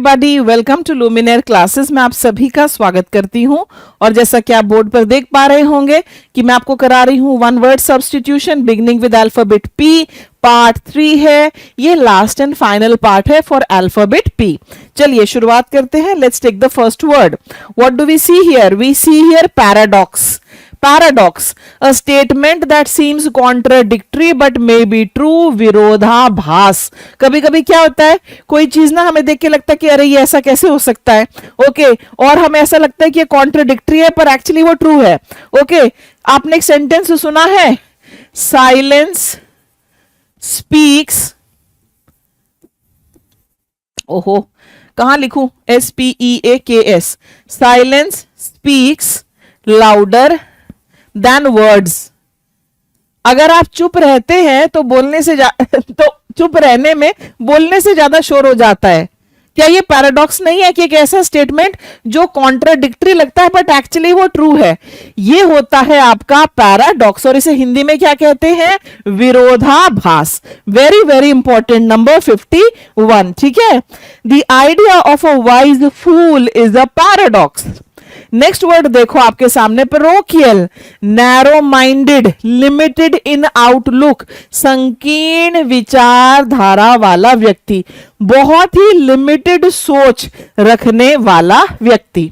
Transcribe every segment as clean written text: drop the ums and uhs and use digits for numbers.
Everybody, welcome to लुमिनेयर classes में आप सभी का स्वागत करती हूं। और जैसा कि आप बोर्ड पर देख पा रहे होंगे कि मैं आपको करा रही हूं one word substitution beginning with alphabet P. Part 3 है, ये लास्ट एंड फाइनल पार्ट है फॉर अल्फाबेट पी। चलिए शुरुआत करते हैं। Let's take the first word. What do we see here? We see here paradox. Paradox, a statement that seems contradictory but may be true, विरोधाभास। कभी कभी क्या होता है, कोई चीज ना हमें देख के लगता है कि अरे ये ऐसा कैसे हो सकता है, ओके और हमें ऐसा लगता है कि ये कॉन्ट्रडिक्टरी है पर एक्चुअली वो ट्रू है। ओके आपने एक सेंटेंस सुना है, साइलेंस स्पीक्स, ओहो कहां लिखूं, SPEAKS, silence speaks louder than words. अगर आप चुप रहते हैं तो तो चुप रहने में बोलने से ज्यादा शोर हो जाता है। क्या ये पैराडॉक्स नहीं है कि एक ऐसा स्टेटमेंट जो कॉन्ट्राडिक्टरी लगता है बट एक्चुअली वो ट्रू है? ये होता है आपका पैराडॉक्स और इसे हिंदी में क्या कहते हैं? विरोधाभास। Very very important, number 51। ठीक है, the idea of a wise fool is a paradox. Next word देखो आपके सामने, parochial, narrow minded, limited in outlook, संकीर्ण विचारधारा वाला व्यक्ति, बहुत ही लिमिटेड सोच रखने वाला व्यक्ति।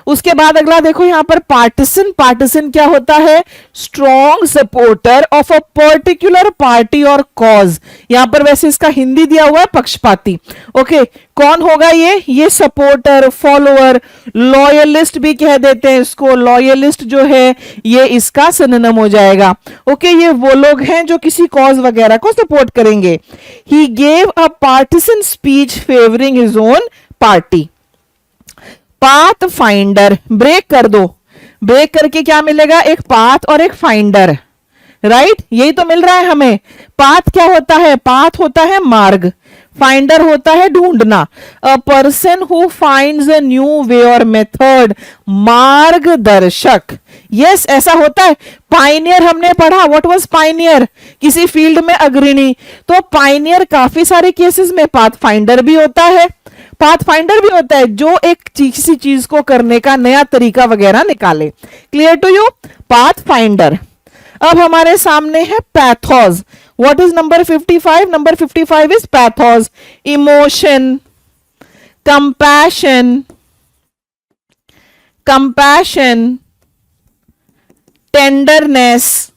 उसके बाद अगला देखो यहां पर पार्टिसन। पार्टिसन क्या होता है? Strong supporter of a particular party और कॉज। यहां पर वैसे इसका हिंदी दिया हुआ है पक्षपाती। ओके कौन होगा ये सपोर्टर, फॉलोअर, लॉयलिस्ट भी कह देते हैं इसको। लॉयलिस्ट जो है ये इसका सिनोनिम हो जाएगा। ओके ये वो लोग हैं जो किसी कॉज वगैरह को सपोर्ट करेंगे। He gave a partisan speech favouring his own party. Path finder, break कर दो, ब्रेक करके क्या मिलेगा? एक पाथ और एक फाइंडर, राइट यही तो मिल रहा है हमें। पाथ क्या होता है? पाथ होता है मार्ग, फाइंडर होता है ढूंढना। अ person who finds a new way और मेथड, मार्गदर्शक। यस ऐसा होता है। पाइनियर हमने पढ़ा, व्हाट वाज पाइनियर? किसी फील्ड में अग्रणी। तो पाइनियर काफी सारे केसेस में पाथ फाइंडर भी होता है। पाथ फाइंडर भी होता है जो एक किसी चीज को करने का नया तरीका वगैरह निकाले। Clear to you? Path finder. अब हमारे सामने है pathos. What is number 55? Number 55 is pathos. Emotion, compassion, tenderness,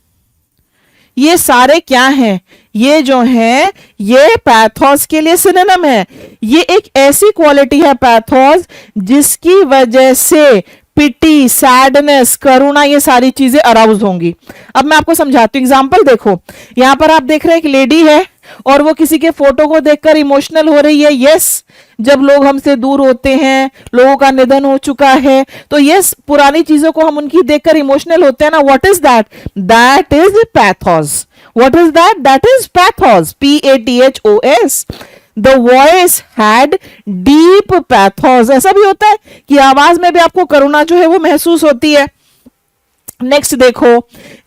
ये सारे क्या हैं? ये जो है ये पैथोस के लिए सिनोनिम है। ये एक ऐसी क्वालिटी है पैथोस जिसकी वजह से पिटी, सैडनेस, करुणा, ये सारी चीजें अराउज होंगी। अब मैं आपको समझाती हूँ। एग्जांपल देखो, यहां पर आप देख रहे हैं एक लेडी है और वो किसी के फोटो को देखकर इमोशनल हो रही है। यस जब लोग हमसे दूर होते हैं, लोगों का निधन हो चुका है, तो यस पुरानी चीजों को हम उनकी देखकर इमोशनल होते हैं ना। What is that? That is pathos. What is that? That is pathos. PATHOS. The voice had deep pathos. ऐसा भी होता है कि आवाज में भी आपको करुणा जो है वो महसूस होती है। नेक्स्ट देखो,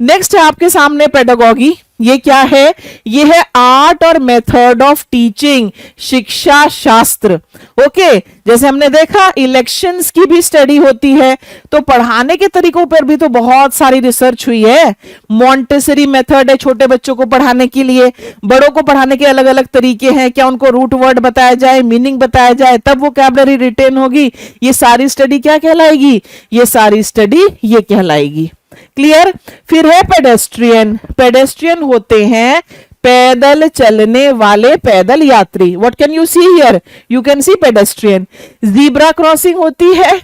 नेक्स्ट है आपके सामने पेडागॉगी। ये क्या है? ये है आर्ट और मेथड ऑफ टीचिंग, शिक्षा शास्त्र। ओके जैसे हमने देखा इलेक्शंस की भी स्टडी होती है, तो पढ़ाने के तरीकों पर भी तो बहुत सारी रिसर्च हुई है। मॉन्टेसरी मेथड है छोटे बच्चों को पढ़ाने के लिए, बड़ों को पढ़ाने के अलग अलग तरीके हैं। क्या उनको रूट वर्ड बताया जाए, मीनिंग बताया जाए, तब वो वोकैबुलरी रिटेन होगी। ये सारी स्टडी क्या कहलाएगी? ये सारी स्टडी ये कहलाएगी। क्लियर? फिर है पेडेस्ट्रियन। पेडेस्ट्रियन होते हैं पैदल चलने वाले पैदल यात्री। What can you see here? You can see pedestrian. Zebra crossing होती है,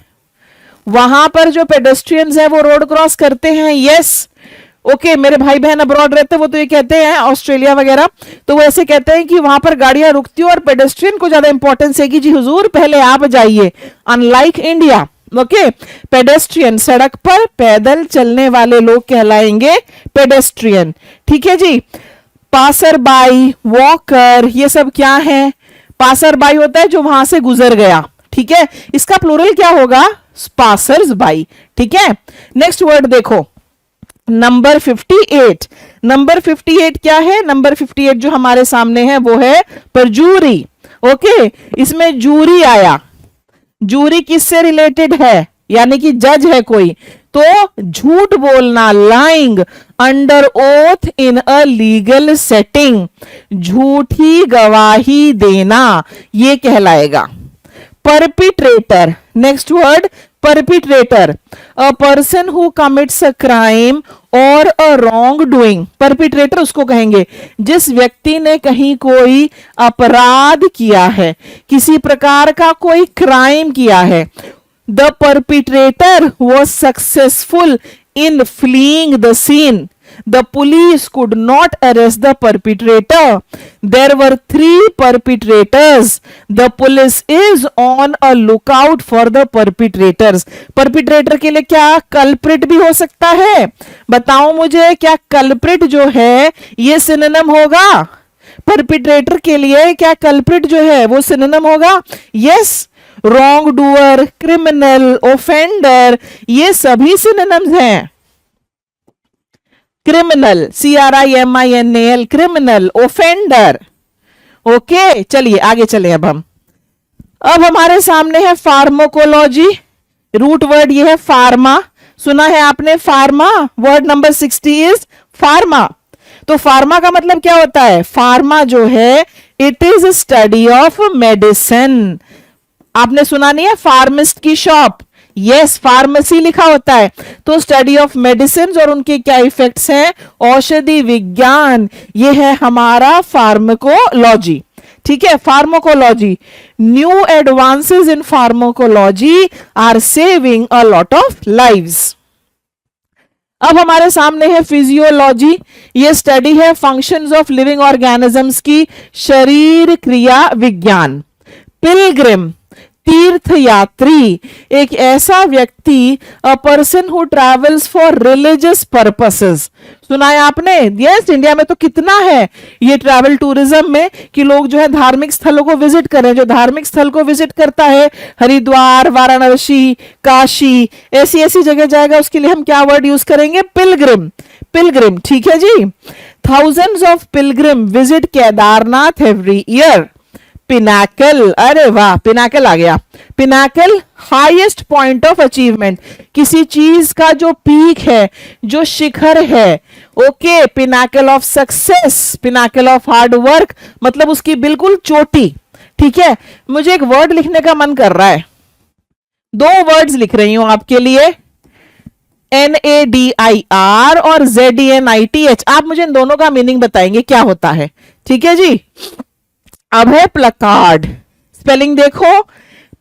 वहां पर जो पेडेस्ट्रियंस हैं वो रोड क्रॉस करते हैं। यस ओके मेरे भाई बहन अब्रॉड रहते वो तो ये कहते हैं, ऑस्ट्रेलिया वगैरह, तो वो ऐसे कहते हैं कि वहां पर गाड़ियां रुकती हो और पेडेस्ट्रियन को ज्यादा इंपॉर्टेंस है कि जी हुजूर पहले आप जाइए, अनलाइक इंडिया। ओके पेडेस्ट्रियन, सड़क पर पैदल चलने वाले लोग कहलाएंगे पेडेस्ट्रियन। ठीक है जी। पासर बाई, वॉकर, ये सब क्या है? पासर बाई होता है जो वहां से गुजर गया। ठीक है, इसका प्लूरल क्या होगा? Passers by. ठीक है, नेक्स्ट वर्ड देखो, नंबर 58। नंबर 58 क्या है? नंबर 58 जो हमारे सामने है वो है परजूरी। ओके इसमें जूरी आया, जूरी किससे रिलेटेड है, यानी कि जज है कोई, तो झूठ बोलना, lying under oath in a legal setting, झूठी गवाही देना, ये कहलाएगा। Perpetrator, next word perpetrator, a person who commits a crime और अ रॉन्ग डूइंग। परपिट्रेटर उसको कहेंगे जिस व्यक्ति ने कहीं कोई अपराध किया है, किसी प्रकार का कोई क्राइम किया है। The perpetrator was successful in fleeing the scene. The police could not arrest the perpetrator. There were 3 perpetrators. The police is on a lookout for the perpetrators. Perpetrator के लिए क्या culprit भी हो सकता है? बताओ मुझे, क्या culprit जो है ये synonym होगा? Perpetrator के लिए क्या culprit जो है वो synonym होगा? Yes. Wrong doer, criminal, offender, ये सभी सिनोनिम्स हैं। Criminal, CRIMINAL, criminal, offender. Okay, चलिए आगे चले अब हमारे सामने है फार्माकोलॉजी। रूट वर्ड ये है फार्मा, सुना है आपने pharma, word number 60 is pharma. तो फार्मा का मतलब क्या होता है? फार्मा जो है it is study of medicine. आपने सुना नहीं है फार्मिस्ट की शॉप? यस, फार्मेसी लिखा होता है। तो स्टडी ऑफ मेडिसिन और उनके क्या इफेक्ट्स हैं, औषधि विज्ञान, ये है हमारा फार्माकोलॉजी। ठीक है, pharmacology. New advances in pharmacology are saving a lot of lives. अब हमारे सामने है फिजियोलॉजी। ये स्टडी है फंक्शंस ऑफ लिविंग ऑर्गेनिजम्स की शरीर क्रिया विज्ञान। पिलग्रिम, तीर्थ यात्री, एक ऐसा व्यक्ति, अ person who travels for religious purposes. सुना है आपने? यस, इंडिया में तो कितना है ये ट्रैवल टूरिज्म में कि लोग जो है धार्मिक स्थलों को विजिट करें। जो धार्मिक स्थल को विजिट करता है, हरिद्वार, वाराणसी, काशी, ऐसी ऐसी जगह जाएगा, उसके लिए हम क्या वर्ड यूज करेंगे? पिलग्रिम। पिलग्रिम, ठीक है जी। Thousands of pilgrim visit Kedarnath every year. Pinnacle, अरे वाह, पिनाकल आ गया। Pinnacle, highest point of achievement, किसी चीज का जो पीक है, जो शिखर है। Okay, pinnacle of success, pinnacle of hard work, मतलब उसकी बिल्कुल चोटी। ठीक है, मुझे एक वर्ड लिखने का मन कर रहा है, 2 वर्ड्स लिख रही हूं आपके लिए, NADIR और ZENITH। आप मुझे इन दोनों का मीनिंग बताएंगे क्या होता है। ठीक है जी। अब है प्लकार्ड, स्पेलिंग देखो,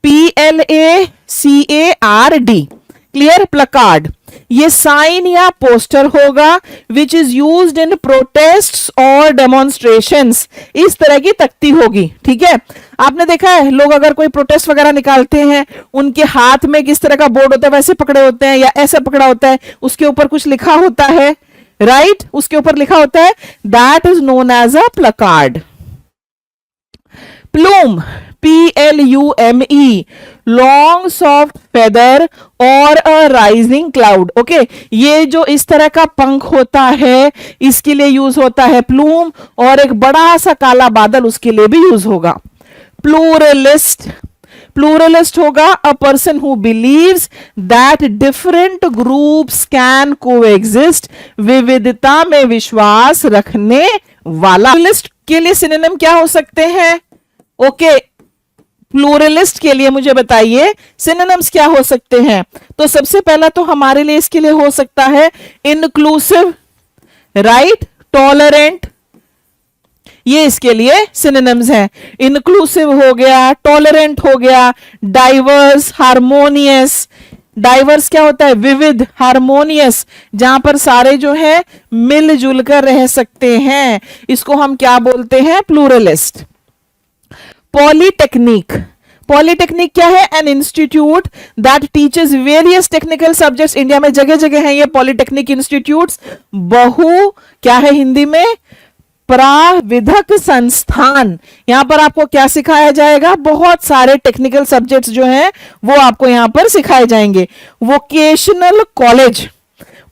PLACARD। क्लियर? प्लकार्ड, ये साइन या पोस्टर होगा which is used in protests और डेमोन्स्ट्रेशंस। इस तरह की तख्ती होगी। ठीक है, आपने देखा है लोग अगर कोई प्रोटेस्ट वगैरह निकालते हैं, उनके हाथ में किस तरह का बोर्ड होता है, वैसे पकड़े होते हैं या ऐसे पकड़ा होता है, उसके ऊपर कुछ लिखा होता है, राइट? उसके ऊपर लिखा होता है, that is known as a placard. Plume, PLUME, long soft feather और अ राइजिंग क्लाउड। ओके, ये जो इस तरह का पंख होता है, इसके लिए यूज होता है प्लूम, और एक बड़ा सा काला बादल उसके लिए भी यूज होगा। प्लूरलिस्ट, प्लूरलिस्ट होगा अ person who believes that different groups can coexist, विविधता में विश्वास रखने वाला। प्लूरलिस्ट के लिए सिनोनिम क्या हो सकते हैं? ओके, प्लूरलिस्ट के लिए मुझे बताइए सिनोनिम्स क्या हो सकते हैं। तो सबसे पहला तो हमारे लिए इसके लिए हो सकता है इनक्लूसिव, राइट, टॉलरेंट, ये इसके लिए सिनोनिम्स हैं। इनक्लूसिव हो गया, टॉलरेंट हो गया, डाइवर्स, हार्मोनियस। डाइवर्स क्या होता है? विविध, हार्मोनियस, जहां पर सारे जो है मिलजुल कर रह सकते हैं, इसको हम क्या बोलते हैं? प्लूरलिस्ट। पॉलीटेक्निक, पॉलीटेक्निक क्या है? An institute that teaches various technical subjects. India में जगह जगह हैं ये पॉलीटेक्निक इंस्टीट्यूट्स। बहु क्या है हिंदी में? प्राविधिक संस्थान। यहां पर आपको क्या सिखाया जाएगा? बहुत सारे टेक्निकल सब्जेक्ट्स जो हैं वो आपको यहां पर सिखाए जाएंगे। वोकेशनल कॉलेज,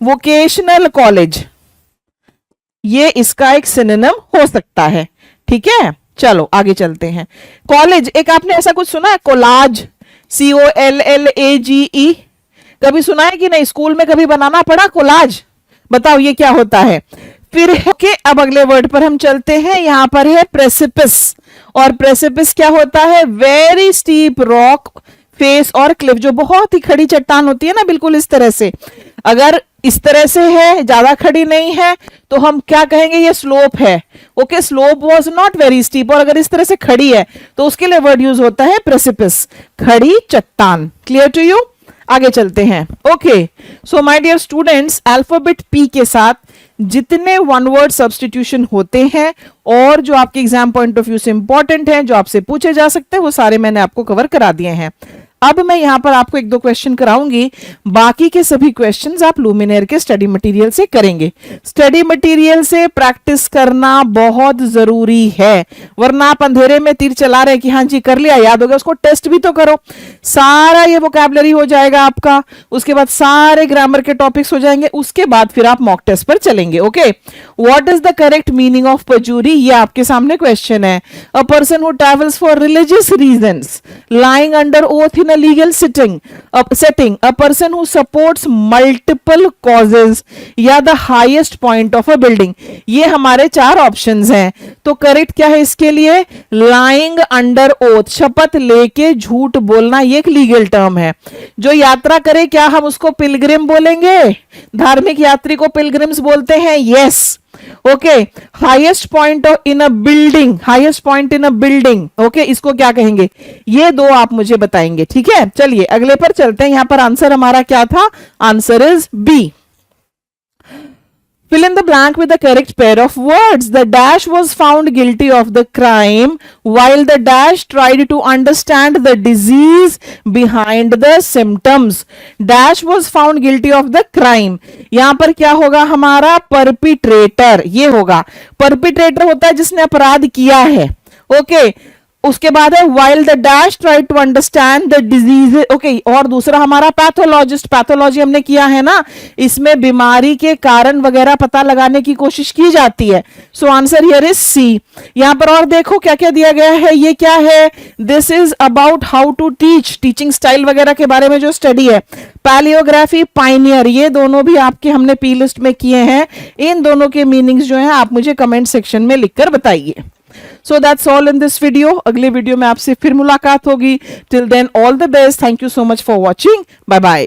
वोकेशनल कॉलेज, ये इसका एक सिनोनिम हो सकता है। ठीक है, चलो आगे चलते हैं। कॉलेज, एक आपने ऐसा कुछ सुना है कोलाज, COLLAGE, कभी सुना है कि नहीं? स्कूल में कभी बनाना पड़ा कोलाज? बताओ ये क्या होता है? फिर ओके, अब अगले वर्ड पर हम चलते हैं। यहां पर है प्रेसिपिस, और प्रेसिपिस क्या होता है? वेरी स्टीप रॉक फेस और क्लिफ, जो बहुत ही खड़ी चट्टान होती है ना, बिल्कुल इस तरह से। अगर इस तरह से है, ज्यादा खड़ी नहीं है, तो हम क्या कहेंगे? ये स्लोप है। Okay, slope was not very steep. और अगर इस तरह से खड़ी है तो उसके लिए वर्ड यूज होता है प्रेसिपिस, खड़ी चट्टान। Clear to you? आगे चलते हैं। Okay, so my dear students, alphabet P के साथ जितने वन वर्ड सब्स्टिट्यूशन होते हैं और जो आपके एग्जाम पॉइंट ऑफ व्यू से इंपॉर्टेंट हैं, जो आपसे पूछे जा सकते हैं, वो सारे मैंने आपको कवर करा दिए हैं। अब मैं यहां पर आपको एक दो क्वेश्चन कराऊंगी, बाकी के सभी क्वेश्चंस आप लुमिनेयर के स्टडी मटेरियल से करेंगे। स्टडी मटेरियल से प्रैक्टिस करना बहुत जरूरी है, वरना आप अंधेरे में तीर चला रहे कि हाँ जी कर लिया, याद हो गया, उसको टेस्ट भी तो करो। सारा ये वोकैबुलरी हो जाएगा आपका, उसके बाद सारे ग्रामर के टॉपिक्स हो जाएंगे, उसके बाद फिर आप मॉक टेस्ट पर चलेंगे। Okay, what is the correct meaning of perjury? ये आपके सामने क्वेश्चन है। A person who travels for religious reasons, lying under oath in a legal setting, a person who supports multiple causes, या the highest point of a building। ये हमारे चार options हैं। तो करेक्ट क्या है इसके लिए? lying under oath, शपथ लेके झूठ बोलना, ये एक लीगल टर्म है। जो यात्रा करे, क्या हम उसको पिलग्रिम बोलेंगे? धार्मिक यात्री को पिलग्रिम्स बोलते हैं। Yes. Okay, highest point in a building, highest point in a building, okay, इसको क्या कहेंगे? ये दो आप मुझे बताएंगे। ठीक है, चलिए अगले पर चलते हैं। यहां पर आंसर हमारा क्या था? Answer is B. Fill in the blank with the correct pair of words. The dash was found guilty of the crime while the dash tried to understand the disease behind the symptoms. Dash was found guilty of the crime. यहां पर क्या होगा हमारा? Perpetrator, ये होगा। Perpetrator होता है जिसने अपराध किया है। ओके, उसके बाद है while the dash tried to understand the disease। Okay, और दूसरा हमारा पैथोलॉजिस्ट, पैथोलॉजी हमने किया है ना, इसमें बीमारी के कारण वगैरह पता लगाने की कोशिश की जाती है। So answer here is C. यहां पर और देखो क्या क्या दिया गया है। ये क्या है? This is about how to teach, teaching style वगैरह के बारे में जो स्टडी है। पैलियोग्राफी, पाइनियर, ये दोनों भी आपके हमने पी लिस्ट में किए हैं। इन दोनों के मीनिंग्स जो है आप मुझे कमेंट सेक्शन में लिखकर बताइए। So that's all in this video. अगले वीडियो में आपसे फिर मुलाकात होगी। Till then, all the best. Thank you so much for watching. Bye bye.